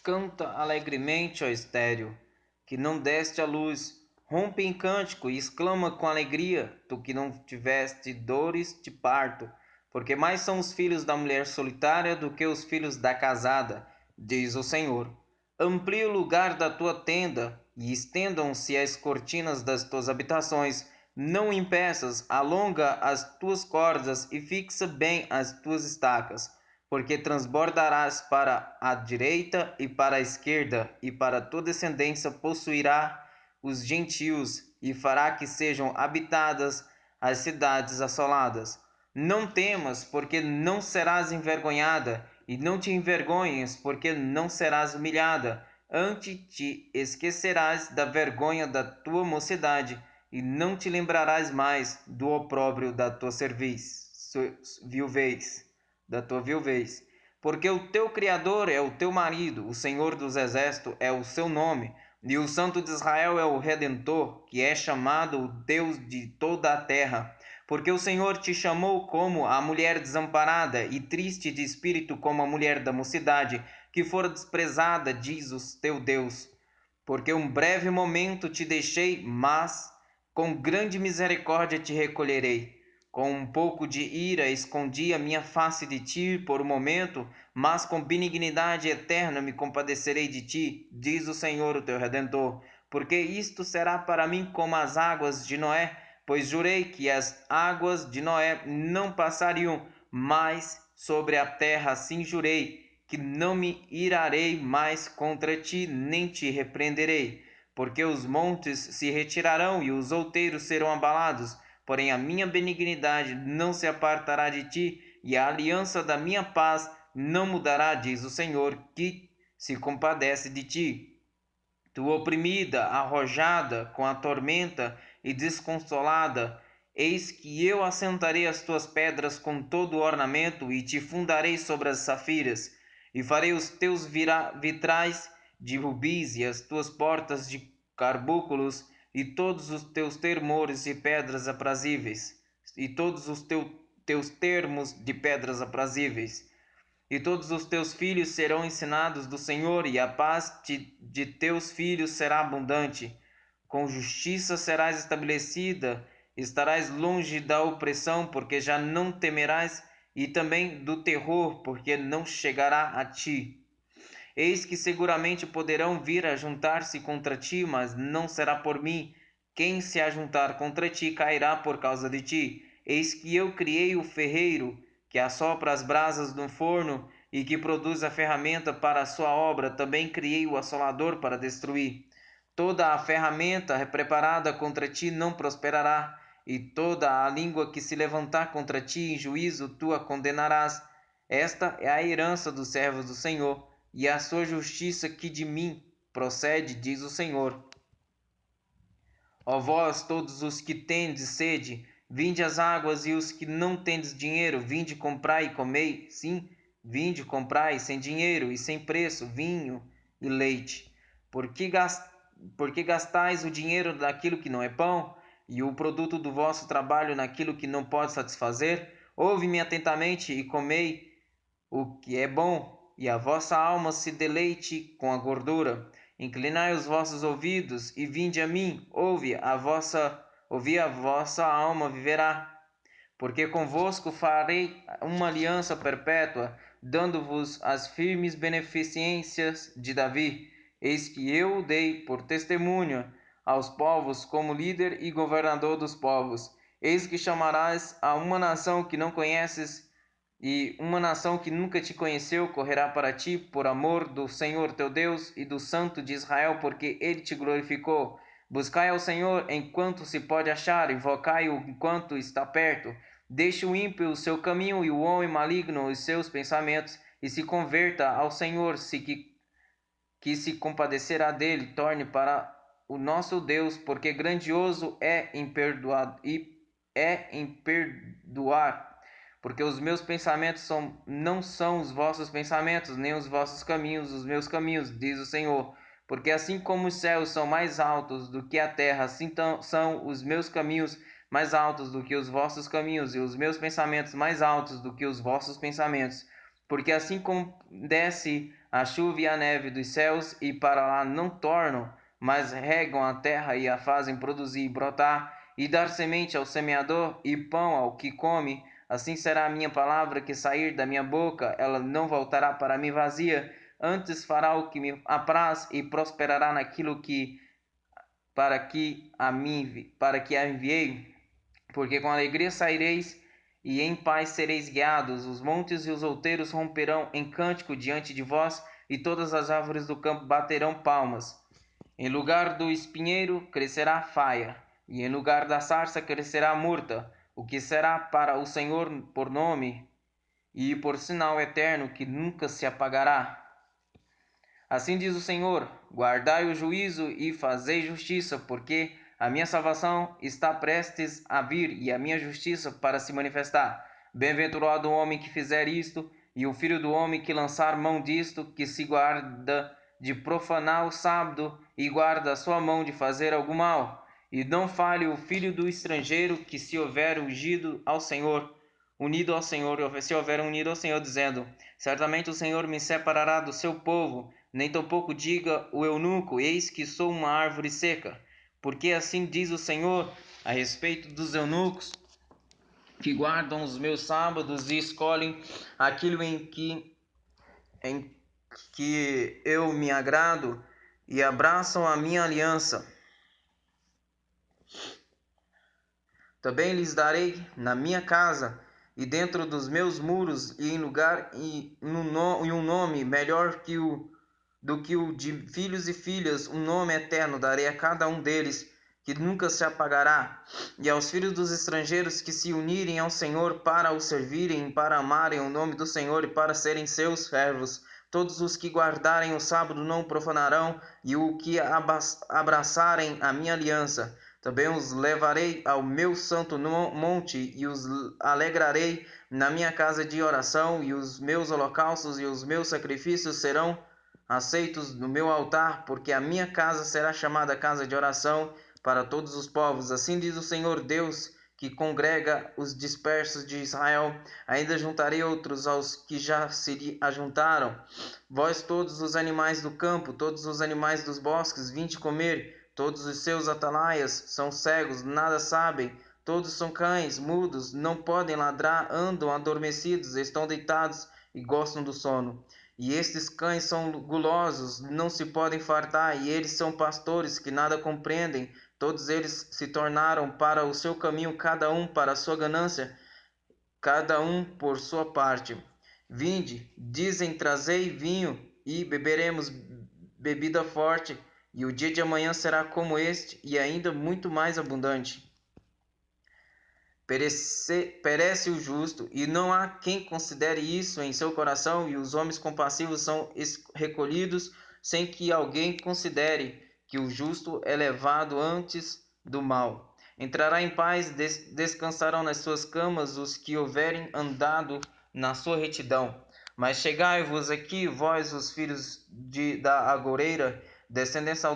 Canta alegremente, ó estéril, que não deste à luz. Rompe em cântico e exclama com alegria, tu que não tiveste dores de parto. Porque mais são os filhos da mulher solitária do que os filhos da casada, diz o Senhor. Amplie o lugar da tua tenda e estendam-se as cortinas das tuas habitações. Não impeças, alonga as tuas cordas e fixa bem as tuas estacas, porque transbordarás para a direita e para a esquerda, e para a tua descendência possuirá os gentios, e fará que sejam habitadas as cidades assoladas. Não temas, porque não serás envergonhada, e não te envergonhes, porque não serás humilhada. Antes te esquecerás da vergonha da tua mocidade, e não te lembrarás mais do opróbrio da tua viuvez, porque o teu Criador é o teu marido, o Senhor dos Exércitos é o seu nome, e o Santo de Israel é o Redentor, que é chamado o Deus de toda a terra. Porque o Senhor te chamou como a mulher desamparada e triste de espírito, como a mulher da mocidade, que fora desprezada, diz o teu Deus. Porque um breve momento te deixei, mas com grande misericórdia te recolherei. Com um pouco de ira escondi a minha face de ti por um momento, mas com benignidade eterna me compadecerei de ti, diz o Senhor, o teu Redentor. Porque isto será para mim como as águas de Noé, pois jurei que as águas de Noé não passariam mais sobre a terra, assim jurei que não me irarei mais contra ti, nem te repreenderei. Porque os montes se retirarão e os outeiros serão abalados, porém a minha benignidade não se apartará de ti, e a aliança da minha paz não mudará, diz o Senhor, que se compadece de ti. Tu oprimida, arrojada com a tormenta e desconsolada, eis que eu assentarei as tuas pedras com todo o ornamento e te fundarei sobre as safiras, e farei os teus vitrais de rubis e as tuas portas de carbúnculos e todos os teus termores de pedras aprazíveis, e todos os teus termos de pedras aprazíveis. E todos os teus filhos serão ensinados do Senhor, e a paz de teus filhos será abundante. Com justiça serás estabelecida, estarás longe da opressão, porque já não temerás, e também do terror, porque não chegará a ti. Eis que seguramente poderão vir a juntar-se contra ti, mas não será por mim. Quem se ajuntar contra ti cairá por causa de ti. Eis que eu criei o ferreiro, que assopra as brasas no forno e que produz a ferramenta para a sua obra. Também criei o assolador para destruir. Toda a ferramenta preparada contra ti não prosperará, e toda a língua que se levantar contra ti em juízo tu a condenarás. Esta é a herança dos servos do Senhor, e a sua justiça que de mim procede, diz o Senhor. Ó vós, todos os que tendes sede, vinde às águas, e os que não tendes dinheiro, vinde comprai e comei. Sim, vinde comprai sem dinheiro e sem preço vinho e leite. Porque gastais o dinheiro naquilo que não é pão, e o produto do vosso trabalho naquilo que não pode satisfazer? Ouve-me atentamente e comei o que é bom, e a vossa alma se deleite com a gordura. Inclinai os vossos ouvidos e vinde a mim, ouvi a vossa alma viverá. Porque convosco farei uma aliança perpétua, dando-vos as firmes beneficências de Davi. Eis que eu o dei por testemunha aos povos como líder e governador dos povos. Eis que chamarás a uma nação que não conheces, e uma nação que nunca te conheceu correrá para ti por amor do Senhor teu Deus e do Santo de Israel, porque ele te glorificou. Buscai ao Senhor enquanto se pode achar, invocai-o enquanto está perto. Deixe o ímpio o seu caminho e o homem maligno os seus pensamentos, e se converta ao Senhor, que se compadecerá dele. Torne para o nosso Deus, porque grandioso é em perdoar. Porque os meus pensamentos não são os vossos pensamentos, nem os vossos caminhos os meus caminhos, diz o Senhor. Porque assim como os céus são mais altos do que a terra, assim são os meus caminhos mais altos do que os vossos caminhos, e os meus pensamentos mais altos do que os vossos pensamentos. Porque assim como desce a chuva e a neve dos céus, e para lá não tornam, mas regam a terra e a fazem produzir e brotar, e dar semente ao semeador e pão ao que come, assim será a minha palavra que sair da minha boca, ela não voltará para mim vazia, antes fará o que me apraz e prosperará naquilo que para que a enviei. Porque com alegria saireis e em paz sereis guiados. Os montes e os outeiros romperão em cântico diante de vós, e todas as árvores do campo baterão palmas. Em lugar do espinheiro crescerá a faia, e em lugar da sarça crescerá a murta, o que será para o Senhor por nome e por sinal eterno que nunca se apagará. Assim diz o Senhor: guardai o juízo e fazei justiça, porque a minha salvação está prestes a vir e a minha justiça para se manifestar. Bem-aventurado o homem que fizer isto, e o filho do homem que lançar mão disto, que se guarda de profanar o sábado e guarda a sua mão de fazer algum mal. E não falhe o filho do estrangeiro que se houver ungido ao Senhor, unido ao Senhor, e se houver unido ao Senhor, dizendo: certamente o Senhor me separará do seu povo, nem tampouco diga o eunuco: eis que sou uma árvore seca. Porque assim diz o Senhor a respeito dos eunucos que guardam os meus sábados e escolhem aquilo em que eu me agrado e abraçam a minha aliança. Também lhes darei na minha casa e dentro dos meus muros e em lugar e um nome melhor do que o de filhos e filhas, um nome eterno darei a cada um deles, que nunca se apagará. E aos filhos dos estrangeiros que se unirem ao Senhor para o servirem, para amarem o nome do Senhor e para serem seus servos, todos os que guardarem o sábado não profanarão, e o que abraçarem a minha aliança. Também os levarei ao meu santo monte e os alegrarei na minha casa de oração, e os meus holocaustos e os meus sacrifícios serão aceitos no meu altar, porque a minha casa será chamada casa de oração para todos os povos. Assim diz o Senhor Deus, que congrega os dispersos de Israel. Ainda juntarei outros aos que já se ajuntaram. Vós todos os animais do campo, todos os animais dos bosques, vinde comer. Todos os seus atalaias são cegos, nada sabem. Todos são cães, mudos, não podem ladrar, andam adormecidos, estão deitados e gostam do sono. E estes cães são gulosos, não se podem fartar, e eles são pastores que nada compreendem. Todos eles se tornaram para o seu caminho, cada um para a sua ganância, cada um por sua parte. Vinde, dizem, trazei vinho, e beberemos bebida forte, e o dia de amanhã será como este, e ainda muito mais abundante. Perece o justo, e não há quem considere isso em seu coração, e os homens compassivos são recolhidos, sem que alguém considere que o justo é levado antes do mal. Entrará em paz, descansarão nas suas camas os que houverem andado na sua retidão. Mas chegai-vos aqui, vós os filhos da agoureira, descendência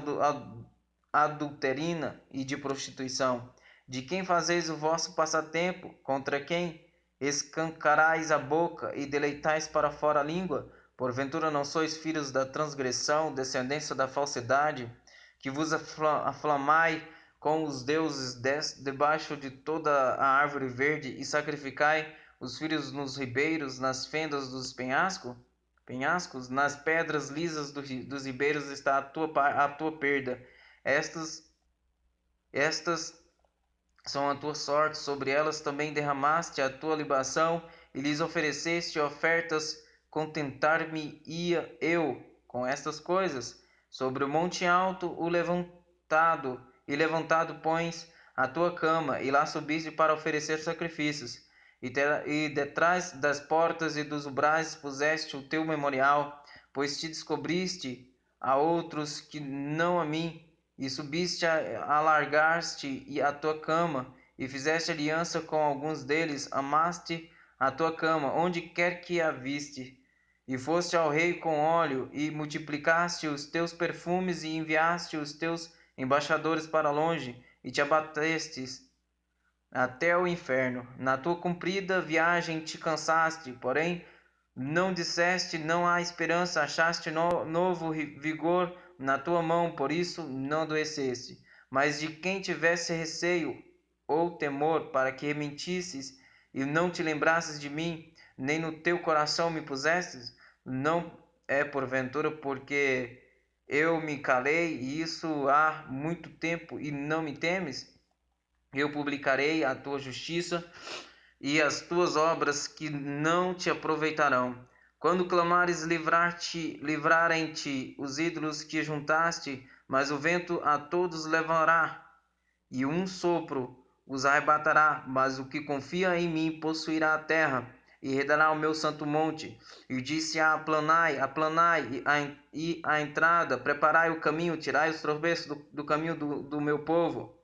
adulterina e de prostituição. De quem fazeis o vosso passatempo? Contra quem escancarais a boca e deleitais para fora a língua? Porventura não sois filhos da transgressão, descendência da falsidade, que vos aflamai com os deuses debaixo de toda a árvore verde e sacrificai os filhos nos ribeiros, nas fendas dos penhascos, nas pedras lisas dos ribeiros está a tua perda. Estas são a tua sorte, sobre elas também derramaste a tua libação e lhes ofereceste ofertas. Contentar-me-ia eu com estas coisas. Sobre o monte alto levantado pões a tua cama, e lá subiste para oferecer sacrifícios. E detrás das portas e dos umbrais puseste o teu memorial, pois te descobriste a outros que não a mim. E subiste alargaste a tua cama, e fizeste aliança com alguns deles, amaste a tua cama, onde quer que a viste. E foste ao rei com óleo, e multiplicaste os teus perfumes, e enviaste os teus embaixadores para longe, e te abatestes até o inferno. Na tua comprida viagem te cansaste, porém Não disseste, não há esperança, achaste novo vigor na tua mão, por isso não adoeceste. Mas de quem tivesse receio ou temor, para que mentisses e não te lembrasses de mim, nem no teu coração me pusestes, não é porventura porque eu me calei, e isso há muito tempo, e não me temes? Eu publicarei a tua justiça e as tuas obras que não te aproveitarão. Quando clamares, livrarem-te os ídolos que juntaste, mas o vento a todos levará, e um sopro os arrebatará, mas o que confia em mim possuirá a terra, e herdará o meu santo monte. E disse: aplanai e a entrada, preparai o caminho, tirai os tropeços do caminho do meu povo.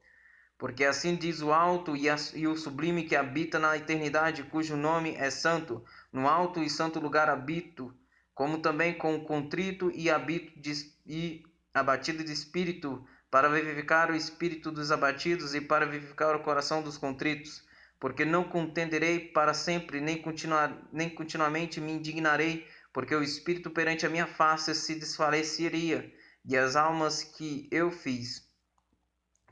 Porque assim diz o alto e o sublime que habita na eternidade, cujo nome é santo. No alto e santo lugar habito, como também com o contrito e abatido de espírito, para vivificar o espírito dos abatidos e para vivificar o coração dos contritos. Porque não contenderei para sempre, nem continuamente me indignarei, porque o espírito perante a minha face se desfaleceria, e as almas que eu fiz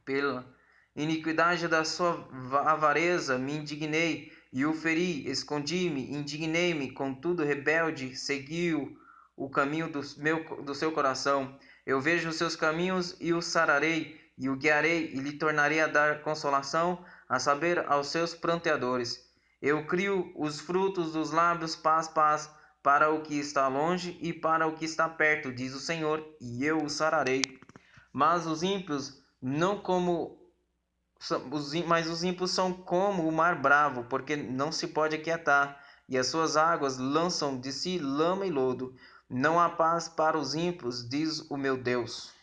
pela iniquidade da sua avareza me indignei e o feri, escondi-me, indignei-me, contudo rebelde, seguiu o caminho do seu coração. Eu vejo os seus caminhos e o sararei, e o guiarei, e lhe tornarei a dar consolação, a saber, aos seus pranteadores. Eu crio os frutos dos lábios, paz, paz, para o que está longe e para o que está perto, diz o Senhor, e eu o sararei. Mas os ímpios não como mas os ímpios são como o mar bravo, porque não se pode aquietar, e as suas águas lançam de si lama e lodo. Não há paz para os ímpios, diz o meu Deus.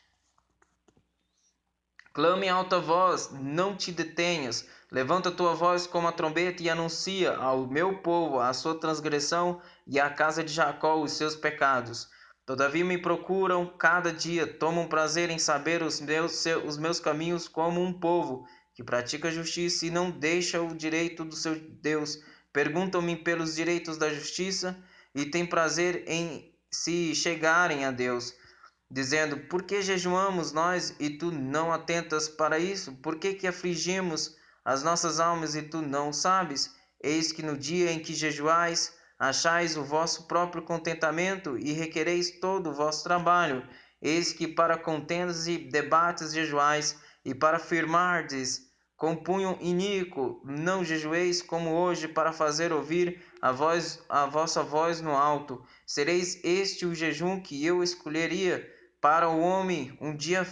Clame em alta voz, não te detenhas. Levanta tua voz como a trombeta e anuncia ao meu povo a sua transgressão e à casa de Jacó os seus pecados. Todavia me procuram cada dia, tomam prazer em saber os meus caminhos, como um povo que pratica justiça e não deixa o direito do seu Deus. Perguntam-me pelos direitos da justiça e têm prazer em se chegarem a Deus, dizendo: por que jejuamos nós e tu não atentas para isso? Por que afligimos as nossas almas e tu não o sabes? Eis que no dia em que jejuais, achais o vosso próprio contentamento e requereis todo o vosso trabalho. Eis que para contendas e debates jejuais, e para firmardes com punho iníquo, não jejueis como hoje, para fazer ouvir a vossa voz no alto. Sereis este o jejum que eu escolheria para o homem? Um dia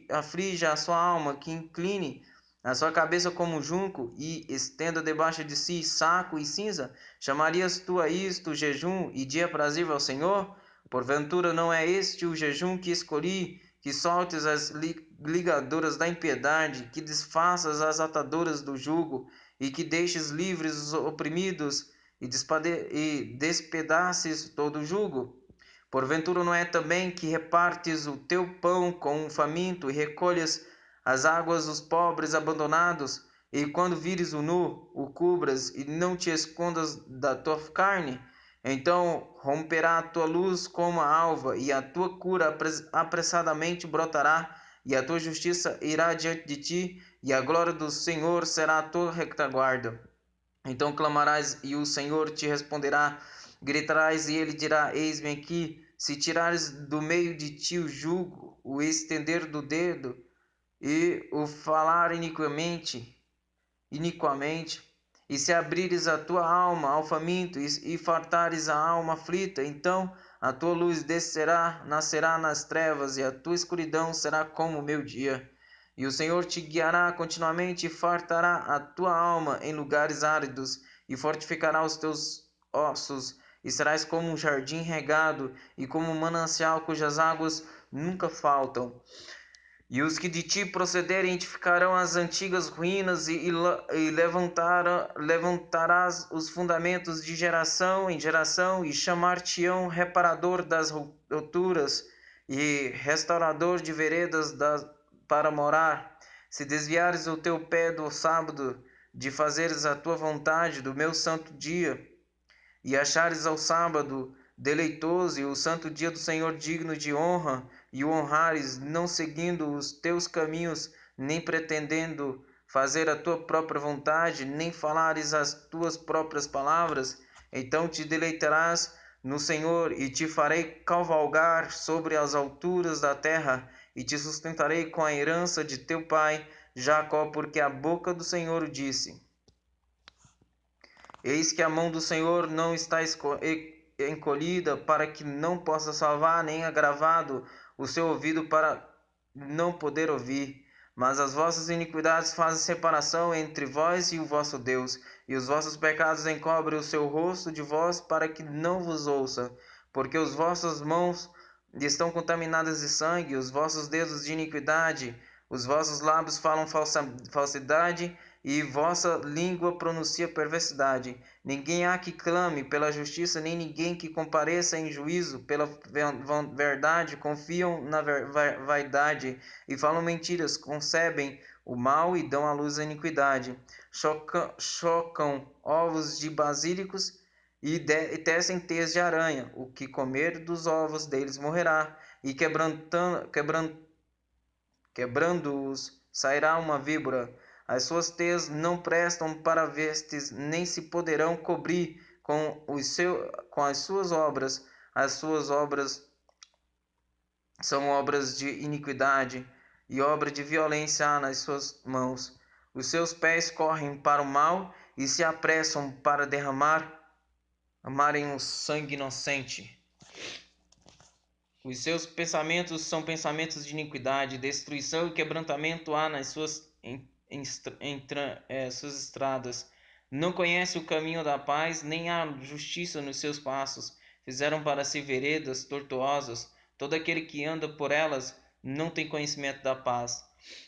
aflija a sua alma, que incline a sua cabeça como junco e estenda debaixo de si saco e cinza? Chamarias tu a isto jejum e dia aprazível ao Senhor? Porventura não é este o jejum que escolhi, que soltes as ligaduras da impiedade, que desfaças as ataduras do jugo, e que deixes livres os oprimidos, e despedaces todo o jugo? Porventura não é também que repartes o teu pão com o faminto, e recolhas as águas dos pobres abandonados, e quando vires o nu, o cubras, e não te escondas da tua carne? Então romperá a tua luz como a alva, e a tua cura apressadamente brotará, e a tua justiça irá diante de ti, e a glória do Senhor será a tua retaguarda. Então clamarás, e o Senhor te responderá. Gritarás, e ele dirá: eis-me aqui. Se tirares do meio de ti o jugo, o estender do dedo, e o falar iniquamente, e se abrires a tua alma ao faminto, e fartares a alma aflita, então a tua luz nascerá nas trevas, e a tua escuridão será como o meio-dia. E o Senhor te guiará continuamente, e fartará a tua alma em lugares áridos, e fortificará os teus ossos, e serás como um jardim regado, e como um manancial cujas águas nunca faltam. E os que de ti procederem edificarão as antigas ruínas, e levantarás os fundamentos de geração em geração, e chamar-te-ão reparador das rupturas, e restaurador de veredas para morar. Se desviares o teu pé do sábado, de fazeres a tua vontade do meu santo dia, e achares ao sábado deleitoso e o santo dia do Senhor digno de honra, e o honrares, não seguindo os teus caminhos, nem pretendendo fazer a tua própria vontade, nem falares as tuas próprias palavras, então te deleitarás no Senhor, e te farei cavalgar sobre as alturas da terra, e te sustentarei com a herança de teu pai Jacó, porque a boca do Senhor o disse. Eis que a mão do Senhor não está encolhida para que não possa salvar, nem agravado o seu ouvido para não poder ouvir. Mas as vossas iniquidades fazem separação entre vós e o vosso Deus, e os vossos pecados encobrem o seu rosto de vós para que não vos ouça. Porque as vossas mãos estão contaminadas de sangue, os vossos dedos de iniquidade, os vossos lábios falam falsidade, e vossa língua pronuncia perversidade. Ninguém há que clame pela justiça, nem ninguém que compareça em juízo pela verdade. Confiam na vaidade e falam mentiras, concebem o mal e dão à luz a iniquidade. Chocam ovos de basílicos e tecem teias de aranha. O que comer dos ovos deles morrerá, e quebrando-os sairá uma víbora. As suas teias não prestam para vestes, nem se poderão cobrir com as suas obras. As suas obras são obras de iniquidade, e obra de violência há nas suas mãos. Os seus pés correm para o mal, e se apressam para derramarem o sangue inocente. Os seus pensamentos são pensamentos de iniquidade, destruição e quebrantamento há nas suas suas estradas. Não conhece o caminho da paz, nem há justiça nos seus passos. Fizeram para si veredas tortuosas. Todo aquele que anda por elas não tem conhecimento da paz.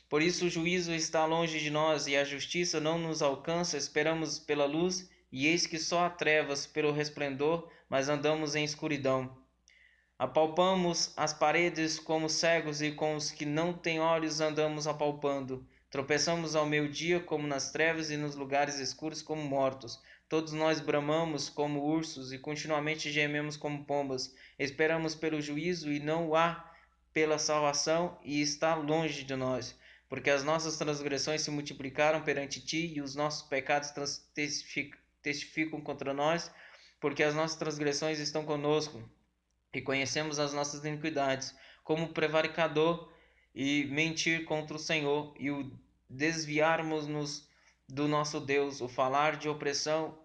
Por isso o juízo está longe de nós, e a justiça não nos alcança. Esperamos pela luz, e eis que só há trevas pelo resplendor, mas andamos em escuridão. Apalpamos as paredes como cegos, e com os que não têm olhos andamos apalpando. Tropeçamos ao meio-dia como nas trevas, e nos lugares escuros como mortos. Todos nós bramamos como ursos, e continuamente gememos como pombas. Esperamos pelo juízo, e não o há, pela salvação, e está longe de nós. Porque as nossas transgressões se multiplicaram perante ti, e os nossos pecados testificam contra nós, porque as nossas transgressões estão conosco, e conhecemos as nossas iniquidades, como prevaricador e mentir contra o Senhor, e o desviarmos-nos do nosso Deus, o falar de opressão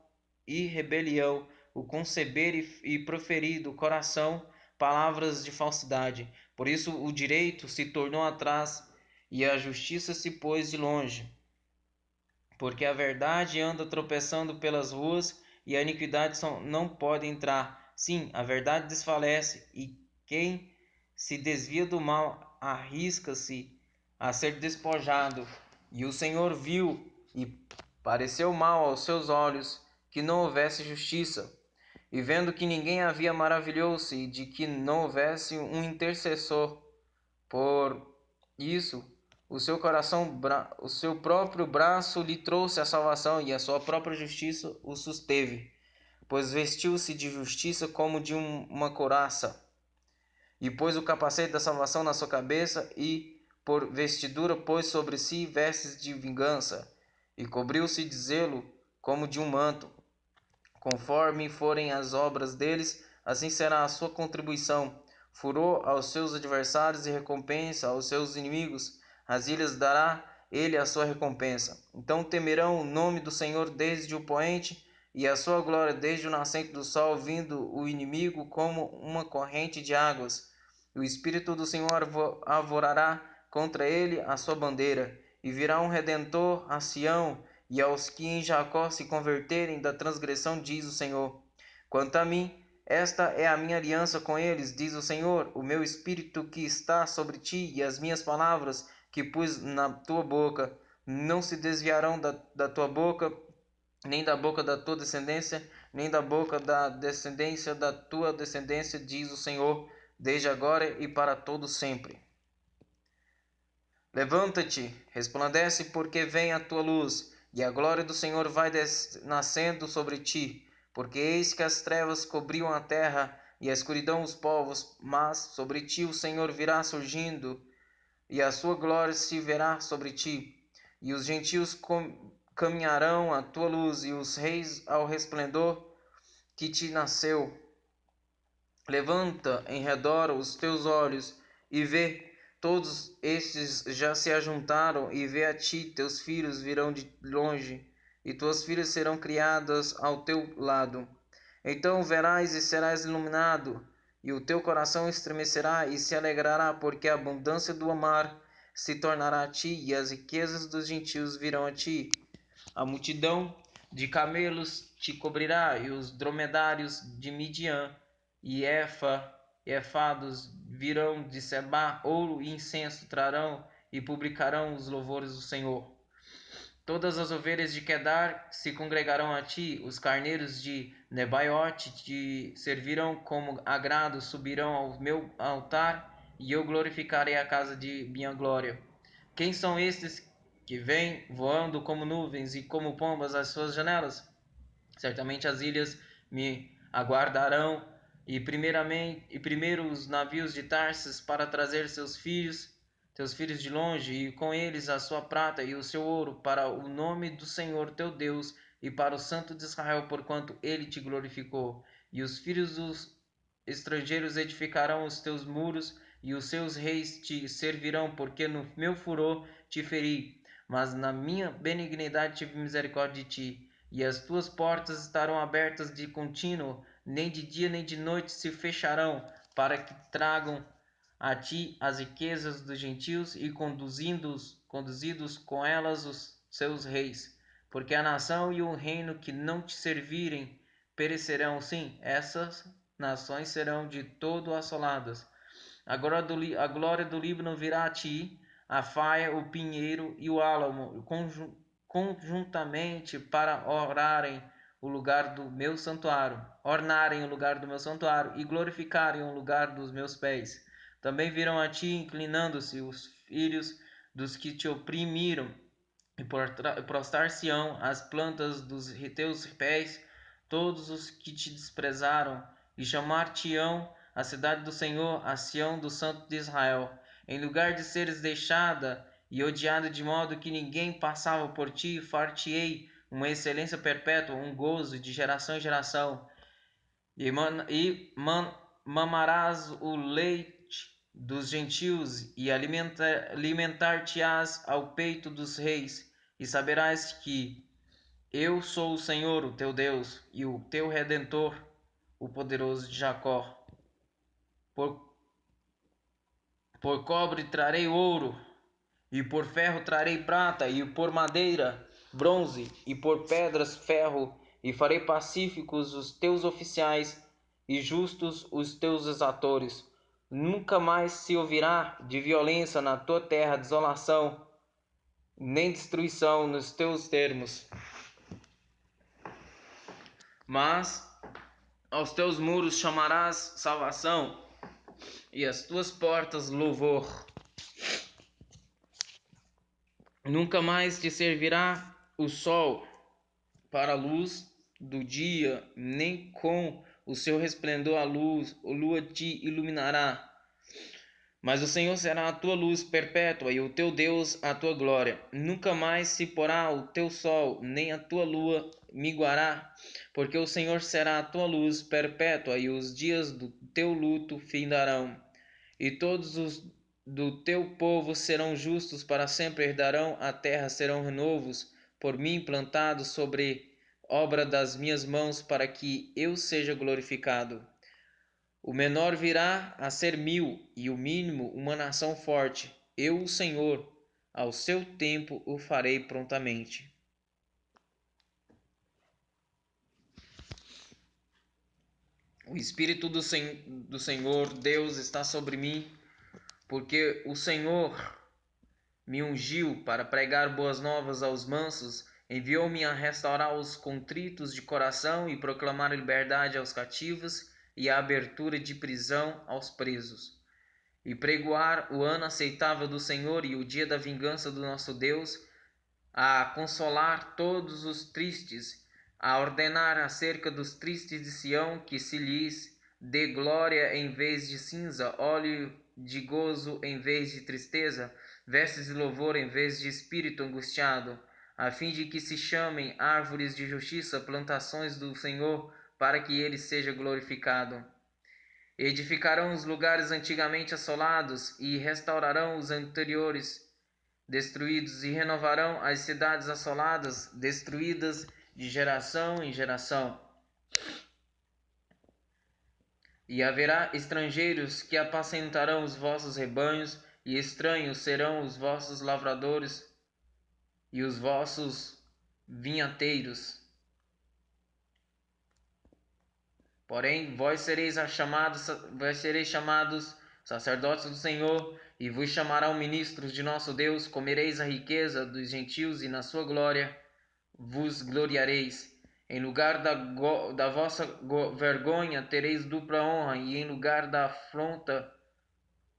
e rebelião, o conceber e proferir do coração palavras de falsidade. Por isso o direito se tornou atrás, e a justiça se pôs de longe. Porque a verdade anda tropeçando pelas ruas, e a iniquidade não pode entrar. Sim, a verdade desfalece, e quem se desvia do mal arrisca-se a ser despojado. E o Senhor viu, e pareceu mal aos seus olhos, que não houvesse justiça. E vendo que ninguém havia, maravilhou-se de que não houvesse um intercessor. Por isso, o seu próprio braço lhe trouxe a salvação, e a sua própria justiça o susteve. Pois vestiu-se de justiça como de uma couraça, e pôs o capacete da salvação na sua cabeça, e por vestidura pôs sobre si vestes de vingança, e cobriu-se de zelo como de um manto. Conforme forem as obras deles, assim será a sua contribuição. Furor aos seus adversários e recompensa aos seus inimigos. As ilhas dará ele a sua recompensa. Então temerão o nome do Senhor desde o poente, e a sua glória desde o nascente do sol, vindo o inimigo como uma corrente de águas. O Espírito do Senhor arvorará contra ele a sua bandeira, e virá um Redentor a Sião, e aos que em Jacó se converterem da transgressão, diz o Senhor. Quanto a mim, esta é a minha aliança com eles, diz o Senhor, o meu Espírito que está sobre ti, e as minhas palavras que pus na tua boca, não se desviarão da tua boca, nem da boca da tua descendência, nem da boca da descendência da tua descendência, diz o Senhor, desde agora e para todo sempre. Levanta-te, resplandece, porque vem a tua luz, e a glória do Senhor vai nascendo sobre ti. Porque eis que as trevas cobriam a terra e a escuridão os povos, mas sobre ti o Senhor virá surgindo, e a sua glória se verá sobre ti. E os gentios caminharão à tua luz, e os reis ao resplendor que te nasceu. Levanta em redor os teus olhos e vê, todos estes já se ajuntaram, e vê a ti, teus filhos virão de longe, e tuas filhas serão criadas ao teu lado. Então verás e serás iluminado, e o teu coração estremecerá e se alegrará, porque a abundância do mar se tornará a ti, e as riquezas dos gentios virão a ti. A multidão de camelos te cobrirá, e os dromedários de Midian e Efados virão de Sebá, ouro e incenso trarão, e publicarão os louvores do Senhor. Todas as ovelhas de Quedar se congregarão a ti, os carneiros de Nebaiote te servirão como agrado, subirão ao meu altar, e eu glorificarei a casa de minha glória. Quem são estes que vêm voando como nuvens e como pombas às suas janelas? Certamente as ilhas me aguardarão, e primeiro os navios de Tarsis, para trazer teus filhos de longe, e com eles a sua prata e o seu ouro, para o nome do Senhor teu Deus, e para o Santo de Israel, porquanto ele te glorificou. E os filhos dos estrangeiros edificarão os teus muros, e os seus reis te servirão, porque no meu furor te feri, mas na minha benignidade tive misericórdia de ti. E as tuas portas estarão abertas de contínuo, nem de dia nem de noite se fecharão, para que tragam a ti as riquezas dos gentios, e conduzidos com elas os seus reis. Porque a nação e o reino que não te servirem perecerão, sim, essas nações serão de todo assoladas. A glória do Líbano virá a ti, a faia, o pinheiro e o álamo, conjuntamente para ornarem o lugar do meu santuário, e glorificarem o lugar dos meus pés. Também virão a ti, inclinando-se os filhos dos que te oprimiram, e prostrar-se-ão as plantas dos teus pés, todos os que te desprezaram, e chamar-te-ão a cidade do Senhor, a Sião do Santo de Israel. Em lugar de seres deixada e odiada de modo que ninguém passava por ti, far-te-ei uma excelência perpétua, um gozo de geração em geração. Mamarás o leite dos gentios, e alimentar-te-ás ao peito dos reis, e saberás que eu sou o Senhor, o teu Deus, e o teu Redentor, o poderoso de Jacó. Por cobre trarei ouro, e por ferro trarei prata, e por madeira bronze, e por pedras ferro, e farei pacíficos os teus oficiais, e justos os teus exatores. Nunca mais se ouvirá de violência na tua terra, desolação, nem destruição nos teus termos. Mas aos teus muros chamarás salvação, e às tuas portas louvor. Nunca mais te servirá o sol para a luz do dia, nem com o seu resplendor a lua te iluminará. Mas o Senhor será a tua luz perpétua, e o teu Deus a tua glória. Nunca mais se porá o teu sol, nem a tua lua minguará, porque o Senhor será a tua luz perpétua, e os dias do teu luto findarão. E todos os do teu povo serão justos para sempre, herdarão a terra, serão novos, por mim plantados sobre obra das minhas mãos, para que eu seja glorificado. O menor virá a ser 1000, e o mínimo uma nação forte. Eu, o Senhor, ao seu tempo o farei prontamente. O Espírito do Senhor Deus está sobre mim, porque o Senhor me ungiu para pregar boas novas aos mansos, enviou-me a restaurar os contritos de coração e proclamar liberdade aos cativos e a abertura de prisão aos presos, e pregoar o ano aceitável do Senhor e o dia da vingança do nosso Deus, a consolar todos os tristes, a ordenar acerca dos tristes de Sião que se lhes dê glória em vez de cinza, óleo de gozo em vez de tristeza, vestes de louvor em vez de espírito angustiado, a fim de que se chamem árvores de justiça, plantações do Senhor, para que ele seja glorificado. Edificarão os lugares antigamente assolados e restaurarão os anteriores destruídos e renovarão as cidades assoladas, destruídas de geração em geração. E haverá estrangeiros que apacentarão os vossos rebanhos, e estranhos serão os vossos lavradores e os vossos vinhateiros. Porém, vós sereis chamados sacerdotes do Senhor, e vos chamarão ministros de nosso Deus. Comereis a riqueza dos gentios, e na sua glória vos gloriareis. Em lugar da vossa vergonha tereis dupla honra, e em lugar da afronta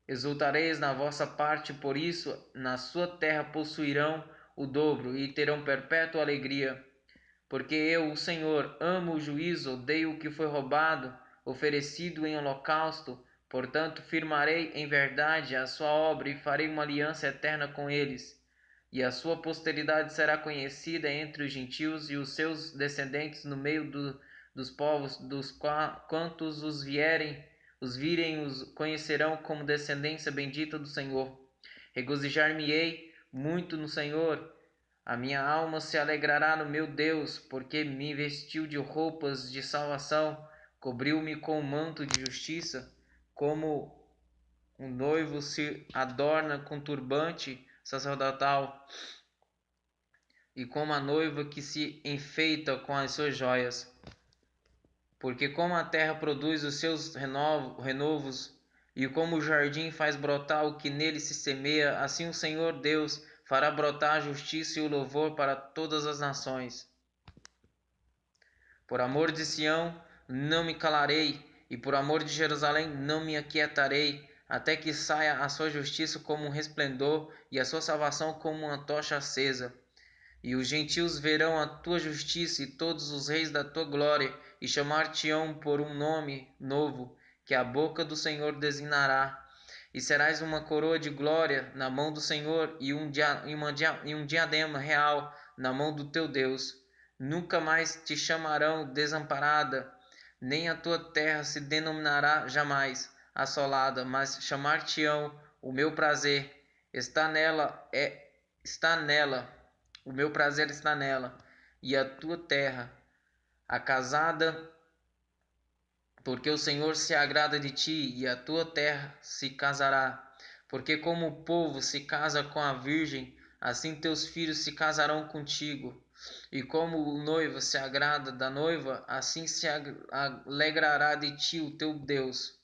exultareis na vossa parte. Por isso, na sua terra possuirão o dobro, e terão perpétua alegria. Porque eu, o Senhor, amo o juízo, odeio o que foi roubado, oferecido em holocausto. Portanto, firmarei em verdade a sua obra e farei uma aliança eterna com eles. E a sua posteridade será conhecida entre os gentios, e os seus descendentes no meio dos povos, quantos os virem, os conhecerão como descendência bendita do Senhor. Regozijar-me-ei muito no Senhor. A minha alma se alegrará no meu Deus, porque me vestiu de roupas de salvação, cobriu-me com um manto de justiça, como um noivo se adorna com turbante sacerdotal, e como a noiva que se enfeita com as suas joias. Porque como a terra produz os seus renovos, e como o jardim faz brotar o que nele se semeia, assim o Senhor Deus fará brotar a justiça e o louvor para todas as nações. Por amor de Sião não me calarei, e por amor de Jerusalém não me aquietarei, até que saia a sua justiça como um resplendor, e a sua salvação como uma tocha acesa. E os gentios verão a tua justiça, e todos os reis da tua glória, e chamar-te-ão por um nome novo, que a boca do Senhor designará. E serás uma coroa de glória na mão do Senhor, e um diadema real na mão do teu Deus. Nunca mais te chamarão desamparada, nem a tua terra se denominará jamais assolada, mas chamar-te-ão o meu prazer. Está nela, o meu prazer está nela, e a tua terra, acasada, porque o Senhor se agrada de ti, e a tua terra se casará. Porque como o povo se casa com a virgem, assim teus filhos se casarão contigo. E como o noivo se agrada da noiva, assim se alegrará de ti o teu Deus.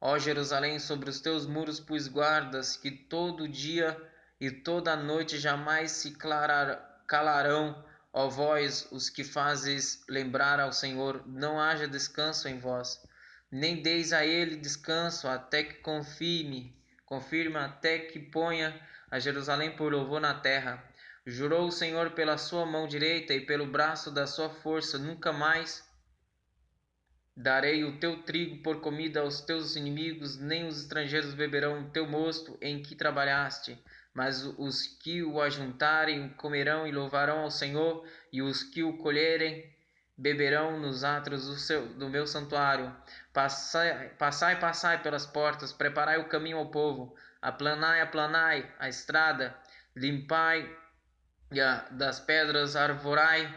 Ó Jerusalém, sobre os teus muros pus guardas, que todo dia e toda noite jamais se calarão. Ó vós, os que fazes lembrar ao Senhor, não haja descanso em vós, nem deis a ele descanso, até que confirme até que ponha a Jerusalém por louvor na terra. Jurou o Senhor pela sua mão direita e pelo braço da sua força, nunca mais darei o teu trigo por comida aos teus inimigos, nem os estrangeiros beberão o teu mosto em que trabalhaste. Mas os que o ajuntarem comerão e louvarão ao Senhor, e os que o colherem beberão nos átrios do meu santuário. Passai pelas portas, preparai o caminho ao povo, aplanai a estrada, limpai das pedras, arvorai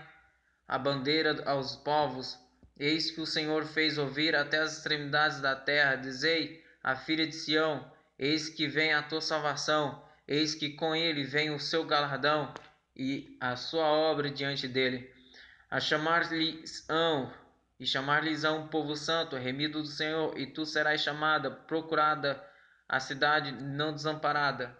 a bandeira aos povos. Eis que o Senhor fez ouvir até as extremidades da terra. Dizei à filha de Sião: eis que vem a tua salvação, eis que com ele vem o seu galardão e a sua obra diante dele. A chamar-lhes-ão povo santo, remido do Senhor, e tu serás chamada, procurada, a cidade não desamparada.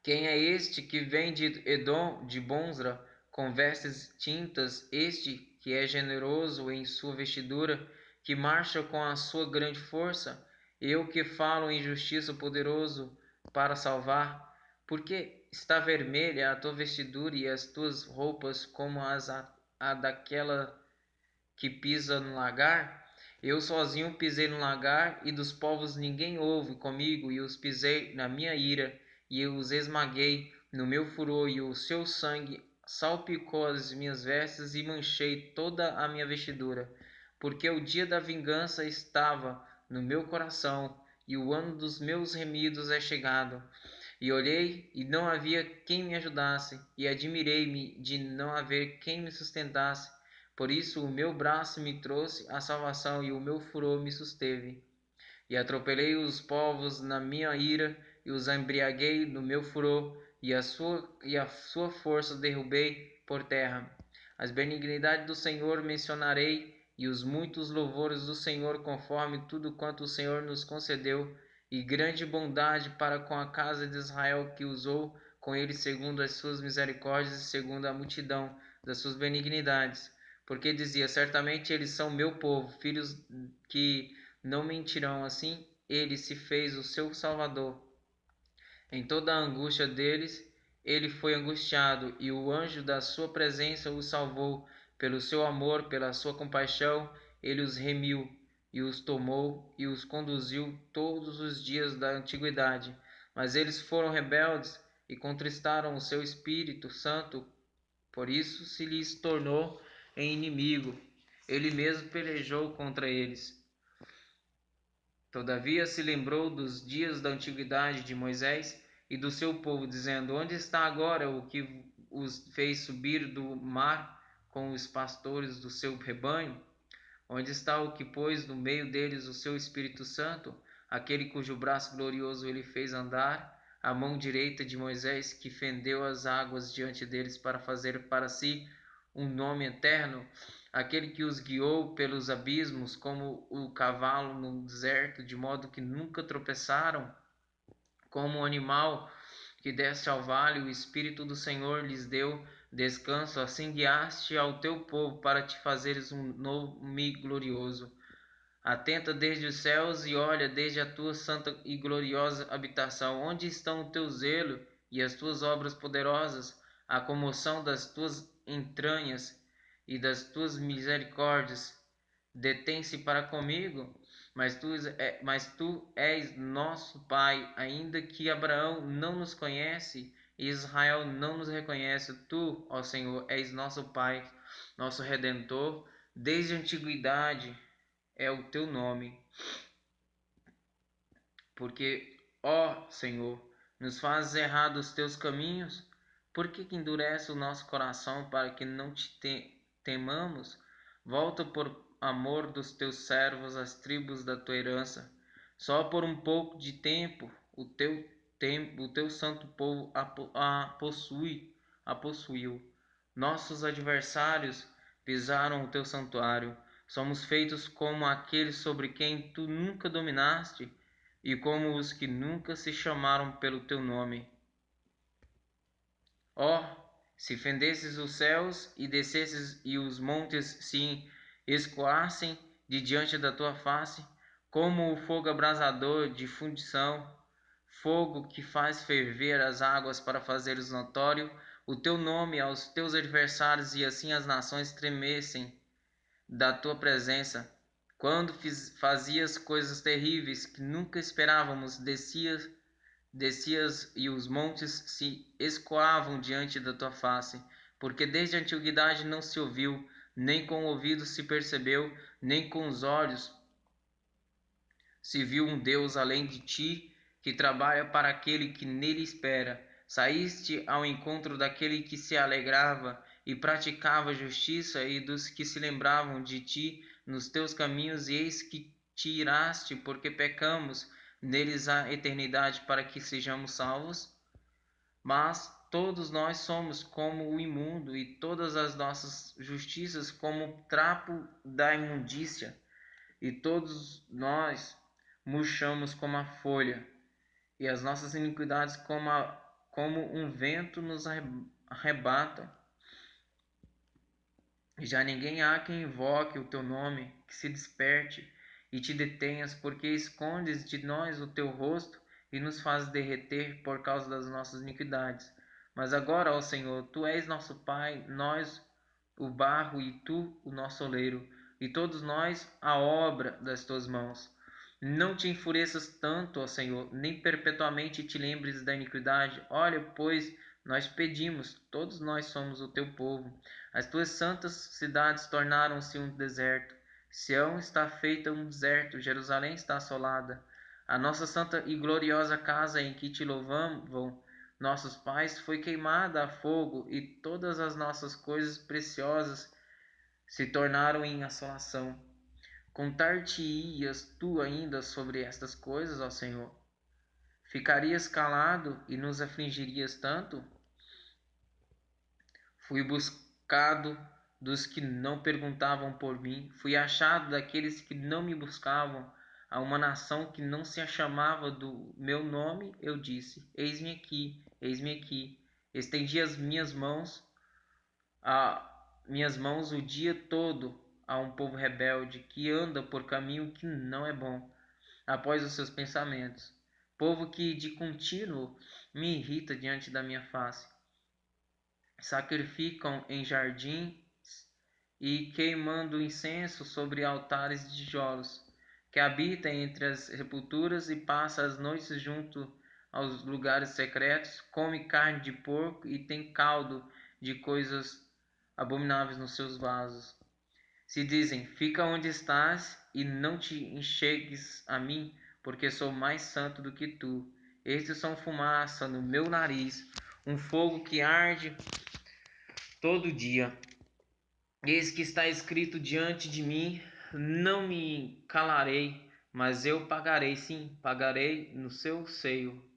Quem é este que vem de Edom, de Bozra, com vestes tintas, este que é generoso em sua vestidura, que marcha com a sua grande força? Eu que falo em justiça, poderoso para salvar. Porque está vermelha a tua vestidura e as tuas roupas como as a daquela que pisa no lagar? Eu sozinho pisei no lagar, e dos povos ninguém houve comigo, e os pisei na minha ira, e eu os esmaguei no meu furor, e o seu sangue salpicou as minhas vestes, e manchei toda a minha vestidura. Porque o dia da vingança estava no meu coração, e o ano dos meus remidos é chegado. E olhei, e não havia quem me ajudasse, e admirei-me de não haver quem me sustentasse. Por isso o meu braço me trouxe a salvação, e o meu furor me susteve. E atropelei os povos na minha ira, e os embriaguei no meu furor, e a sua força derrubei por terra. As benignidades do Senhor mencionarei, e os muitos louvores do Senhor, conforme tudo quanto o Senhor nos concedeu, e grande bondade para com a casa de Israel, que usou com eles segundo as suas misericórdias e segundo a multidão das suas benignidades. Porque dizia: certamente eles são meu povo, filhos que não mentirão. Assim ele se fez o seu Salvador. Em toda a angústia deles, ele foi angustiado, e o anjo da sua presença o salvou. Pelo seu amor, pela sua compaixão, ele os remiu, e os tomou, e os conduziu todos os dias da antiguidade. Mas eles foram rebeldes, e contristaram o seu Espírito Santo, por isso se lhes tornou em inimigo. Ele mesmo pelejou contra eles. Todavia se lembrou dos dias da antiguidade de Moisés e do seu povo, dizendo: onde está agora o que os fez subir do mar com os pastores do seu rebanho? Onde está o que pôs no meio deles o seu Espírito Santo, aquele cujo braço glorioso ele fez andar, a mão direita de Moisés, que fendeu as águas diante deles para fazer para si um nome eterno? Aquele que os guiou pelos abismos como o cavalo no deserto, de modo que nunca tropeçaram? Como o animal que desce ao vale, o Espírito do Senhor lhes deu descanso. Assim guiaste ao teu povo para te fazeres um nome glorioso. Atenta desde os céus e olha desde a tua santa e gloriosa habitação. Onde estão o teu zelo e as tuas obras poderosas, a comoção das tuas entranhas e das tuas misericórdias? Detém-se para comigo, mas tu és nosso Pai, ainda que Abraão não nos conhece e Israel não nos reconhece. Tu, ó Senhor, és nosso Pai, nosso Redentor, desde a antiguidade é o teu nome. Porque, ó Senhor, nos fazes errar dos teus caminhos. Por que endurece o nosso coração para que não te temamos? Volta por amor dos teus servos às tribos da tua herança. Só por um pouco de tempo o teu santo povo a possuiu. Nossos adversários pisaram o teu santuário. Somos feitos como aqueles sobre quem tu nunca dominaste, e como os que nunca se chamaram pelo teu nome. Ó, se fendesses os céus e descesses, e os montes se escoassem de diante da tua face, como o fogo abrasador de fundição, fogo que faz ferver as águas para fazeres notório o teu nome aos teus adversários, e assim as nações tremessem da tua presença. Quando fazias coisas terríveis que nunca esperávamos, descias e os montes se escoavam diante da tua face, porque desde a antiguidade não se ouviu, nem com o ouvido se percebeu, nem com os olhos se viu um Deus além de ti, que trabalha para aquele que nele espera. Saíste ao encontro daquele que se alegrava e praticava justiça, e dos que se lembravam de ti nos teus caminhos, e eis que te iraste, porque pecamos. Neles há eternidade para que sejamos salvos. Mas todos nós somos como o imundo, e todas as nossas justiças como trapo da imundícia, e todos nós murchamos como a folha, e as nossas iniquidades como um vento nos arrebata. Já ninguém há que invoque o teu nome, que se desperte e te detenhas, porque escondes de nós o teu rosto e nos fazes derreter por causa das nossas iniquidades. Mas agora, ó Senhor, tu és nosso Pai, nós o barro e tu o nosso oleiro, e todos nós a obra das tuas mãos. Não te enfureças tanto, ó Senhor, nem perpetuamente te lembres da iniquidade. Olha, pois nós pedimos, todos nós somos o teu povo. As tuas santas cidades tornaram-se um deserto. Sião está feita um deserto, Jerusalém está assolada. A nossa santa e gloriosa casa em que te louvavam nossos pais foi queimada a fogo, e todas as nossas coisas preciosas se tornaram em assolação. Contar-te-ias tu ainda sobre estas coisas, ó Senhor? Ficarias calado e nos afligirias tanto? Fui buscado dos que não perguntavam por mim, fui achado daqueles que não me buscavam. A uma nação que não se chamava do meu nome, eu disse: Eis-me aqui, eis-me aqui. Estendi minhas mãos o dia todo a um povo rebelde que anda por caminho que não é bom, após os seus pensamentos. Povo que de contínuo me irrita diante da minha face. Sacrificam em jardins e queimando incenso sobre altares de tijolos, que habita entre as sepulturas e passa as noites junto aos lugares secretos, come carne de porco e tem caldo de coisas abomináveis nos seus vasos. Se dizem: fica onde estás e não te enxergues a mim, porque sou mais santo do que tu. Estes são fumaça no meu nariz, um fogo que arde todo dia. Eis que está escrito diante de mim: não me calarei, mas eu pagarei, sim, pagarei no seu seio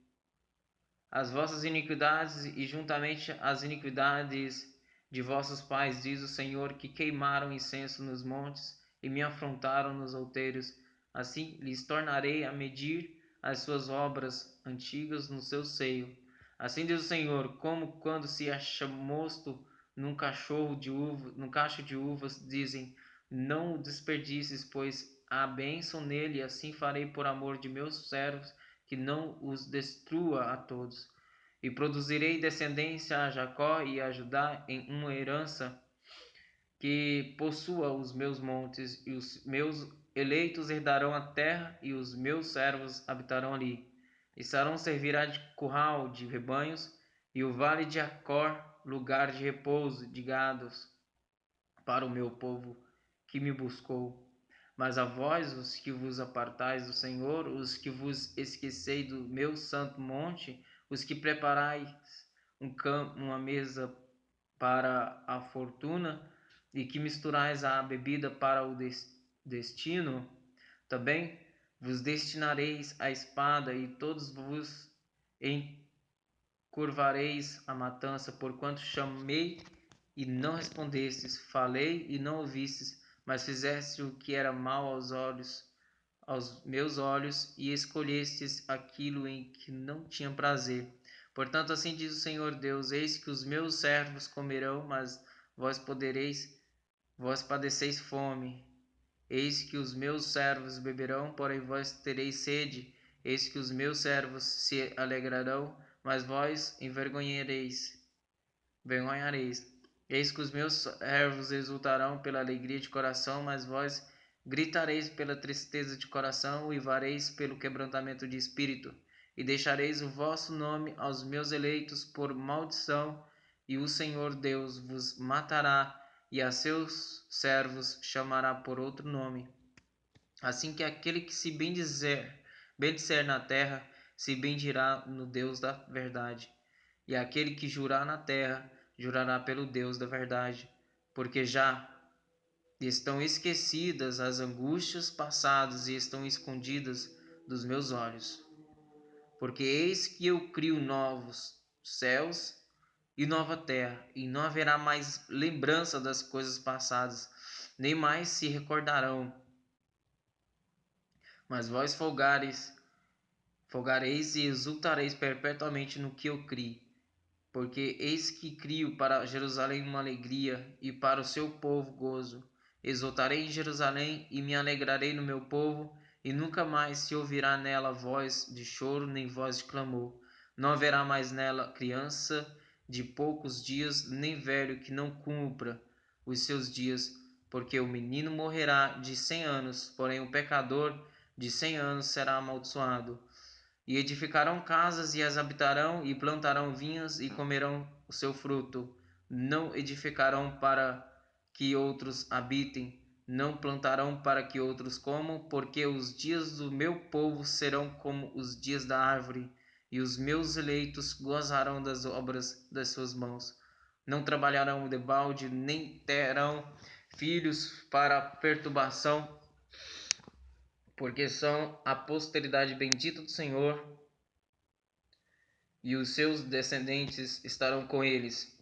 as vossas iniquidades e juntamente as iniquidades de vossos pais, diz o Senhor, que queimaram incenso nos montes e me afrontaram nos outeiros. Assim lhes tornarei a medir as suas obras antigas no seu seio. Assim diz o Senhor, como quando se acha mosto num cacho de uvas, dizem: não o desperdices, pois há bênção nele, e assim farei por amor de meus servos, que não os destrua a todos. E produzirei descendência a Jacó e a Judá em uma herança que possua os meus montes, e os meus eleitos herdarão a terra, e os meus servos habitarão ali. E Sarão servirá de curral de rebanhos, e o vale de Acor, lugar de repouso de gados, para o meu povo que me buscou. Mas a vós, os que vos apartais do Senhor, os que vos esquecei do meu santo monte, os que preparais uma mesa para a fortuna, e que misturais a bebida para o destino, também vos destinareis a espada, e todos vos encurvareis a matança, porquanto chamei e não respondestes, falei e não ouvistes, mas fizeste o que era mal aos meus olhos, e escolhestes aquilo em que não tinha prazer. Portanto, assim diz o Senhor Deus: eis que os meus servos comerão, mas vós padeceis fome. Eis que os meus servos beberão, porém vós tereis sede. Eis que os meus servos se alegrarão, mas vós envergonhareis. Eis que os meus servos exultarão pela alegria de coração, mas vós gritareis pela tristeza de coração, uivareis pelo quebrantamento de espírito, e deixareis o vosso nome aos meus eleitos por maldição, e o Senhor Deus vos matará, e a seus servos chamará por outro nome. Assim que aquele que se bendizer na terra, se bendirá no Deus da verdade, e aquele que jurar na terra, jurará pelo Deus da verdade, porque já estão esquecidas as angústias passadas e estão escondidas dos meus olhos. Porque eis que eu crio novos céus e nova terra, e não haverá mais lembrança das coisas passadas, nem mais se recordarão. Mas vós folgareis e exultareis perpetuamente no que eu criei. Porque eis que crio para Jerusalém uma alegria, e para o seu povo gozo. Exultarei em Jerusalém e me alegrarei no meu povo, e nunca mais se ouvirá nela voz de choro nem voz de clamor. Não haverá mais nela criança de poucos dias, nem velho que não cumpra os seus dias, porque o menino morrerá de 100 anos, porém o pecador de 100 anos será amaldiçoado. E edificarão casas e as habitarão, e plantarão vinhas e comerão o seu fruto. Não edificarão para que outros habitem, não plantarão para que outros comam, porque os dias do meu povo serão como os dias da árvore, e os meus eleitos gozarão das obras das suas mãos. Não trabalharão debalde, nem terão filhos para perturbação, porque são a posteridade bendita do Senhor, e os seus descendentes estarão com eles.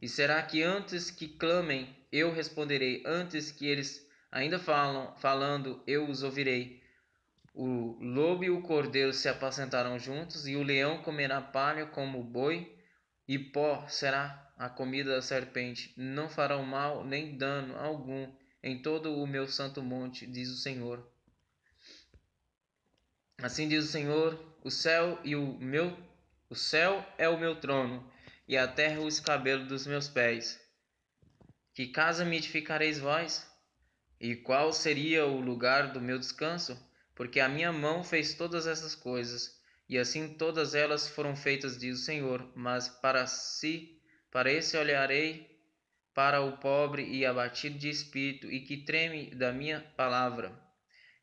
E será que antes que clamem, eu responderei, antes que eles ainda falando, eu os ouvirei. O lobo e o cordeiro se apacentarão juntos, e o leão comerá palha como o boi, e pó será a comida da serpente. Não farão mal nem dano algum em todo o meu santo monte, diz o Senhor. Assim diz o Senhor: o céu é o meu trono, e a terra o escabelo dos meus pés. Que casa me edificareis vós? E qual seria o lugar do meu descanso? Porque a minha mão fez todas essas coisas, e assim todas elas foram feitas, diz o Senhor. Mas para esse olharei, para o pobre e abatido de espírito, e que treme da minha palavra.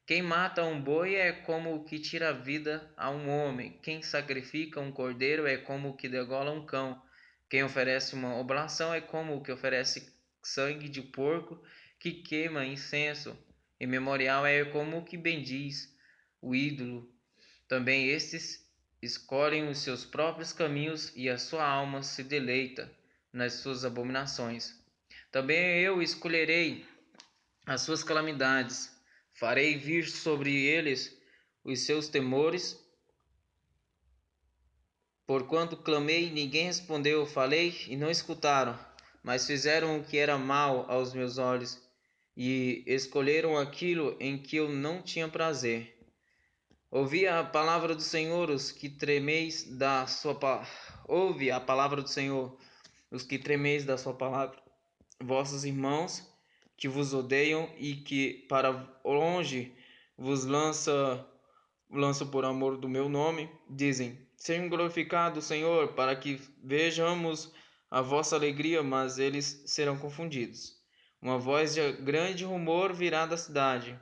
Quem mata um boi é como o que tira a vida a um homem. Quem sacrifica um cordeiro é como o que degola um cão. Quem oferece uma oblação é como o que oferece sangue de porco que queima incenso. E memorial é como o que bendiz o ídolo. Também estes escolhem os seus próprios caminhos, e a sua alma se deleita nas suas abominações. Também eu escolherei as suas calamidades, farei vir sobre eles os seus temores. Porquanto clamei, ninguém respondeu, falei e não escutaram, mas fizeram o que era mal aos meus olhos, e escolheram aquilo em que eu não tinha prazer. Ouvi a palavra do Senhor, os que tremeis da sua Ouve a palavra do Senhor, os que tremeis da sua palavra, vossos irmãos que vos odeiam e que para longe vos lançam por amor do meu nome, dizem: Seja glorificado o Senhor, para que vejamos a vossa alegria, mas eles serão confundidos. Uma voz de grande rumor virá da cidade,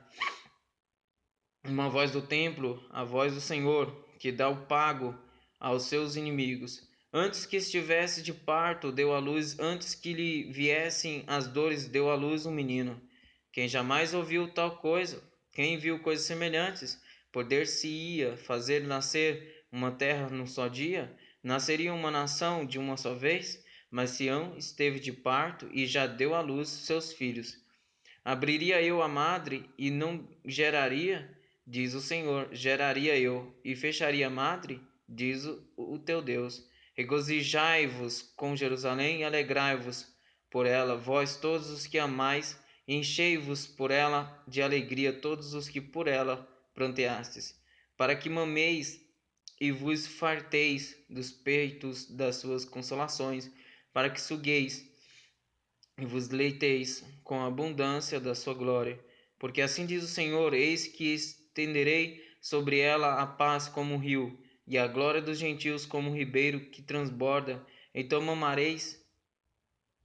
uma voz do templo, a voz do Senhor, que dá o pago aos seus inimigos. Antes que estivesse de parto, deu à luz, antes que lhe viessem as dores, deu à luz um menino. Quem jamais ouviu tal coisa? Quem viu coisas semelhantes? Poder-se-ia fazer nascer uma terra num só dia? Nasceria uma nação de uma só vez? Mas Sião esteve de parto e já deu à luz seus filhos. Abriria eu a madre e não geraria? Diz o Senhor: geraria eu, e fecharia a madre? Diz o teu Deus. Regozijai-vos com Jerusalém e alegrai-vos por ela, vós todos os que amais, enchei-vos por ela de alegria, todos os que por ela pranteastes, para que mameis e vos farteis dos peitos das suas consolações, para que sugueis e vos leiteis com a abundância da sua glória. Porque assim diz o Senhor: eis que estenderei sobre ela a paz como um rio, e a glória dos gentios como um ribeiro que transborda. Então mamareis,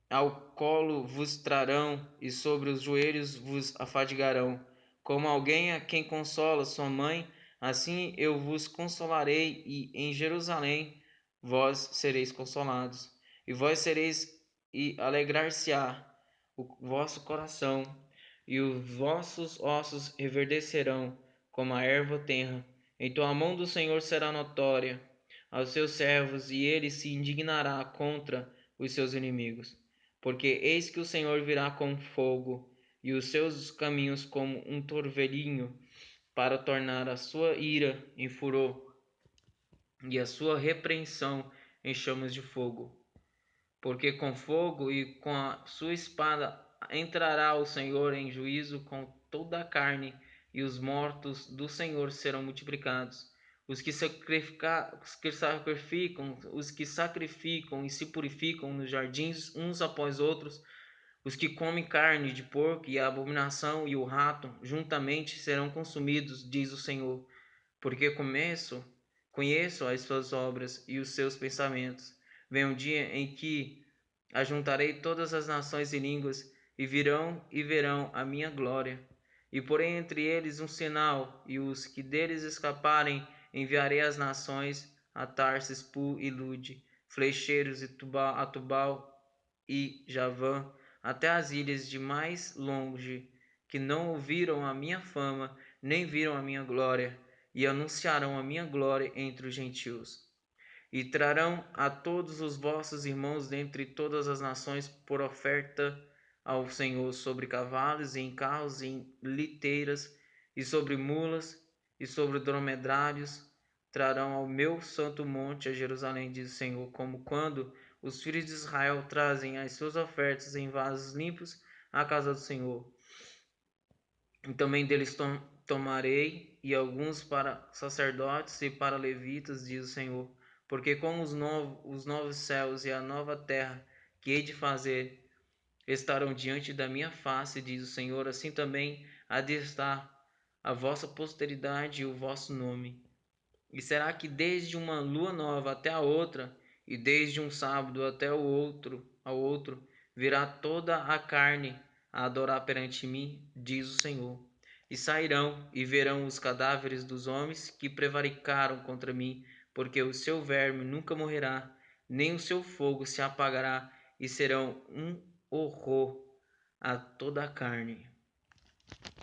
ao colo vos trarão, e sobre os joelhos vos afadigarão. Como alguém a quem consola sua mãe, assim eu vos consolarei, e em Jerusalém vós sereis consolados. E vós sereis, e alegrar-se-á o vosso coração, e os vossos ossos reverdecerão como a erva tenra. Então a mão do Senhor será notória aos seus servos, e ele se indignará contra os seus inimigos. Porque eis que o Senhor virá com fogo, e os seus caminhos como um torvelinho, para tornar a sua ira em furor, e a sua repreensão em chamas de fogo. Porque com fogo e com a sua espada entrará o Senhor em juízo com toda a carne, e os mortos do Senhor serão multiplicados. Os que sacrificam e se purificam nos jardins uns após outros, Os que comem carne de porco e a abominação e o rato juntamente serão consumidos, diz o Senhor, porque conheço as suas obras e os seus pensamentos. Vem um dia em que ajuntarei todas as nações e línguas, e virão e verão a minha glória. E porei entre eles um sinal, e os que deles escaparem enviarei às nações, a Tarsis, Pu e Lude, flecheiros e a Tubal e Javã, até as ilhas de mais longe, que não ouviram a minha fama, nem viram a minha glória, e anunciarão a minha glória entre os gentios. E trarão a todos os vossos irmãos dentre todas as nações por oferta ao Senhor sobre cavalos e em carros e em liteiras e sobre mulas e sobre dromedários trarão ao meu santo monte a Jerusalém, diz o Senhor, como quando os filhos de Israel trazem as suas ofertas em vasos limpos à casa do Senhor. E também deles tomarei, e alguns para sacerdotes e para levitas, diz o Senhor, porque como os novos céus e a nova terra que hei de fazer estarão diante da minha face, diz o Senhor, assim também há de estar a vossa posteridade e o vosso nome. E será que desde uma lua nova até a outra, e desde um sábado até ao outro, virá toda a carne a adorar perante mim, diz o Senhor. E sairão e verão os cadáveres dos homens que prevaricaram contra mim, porque o seu verme nunca morrerá, nem o seu fogo se apagará, e serão um horror a toda a carne.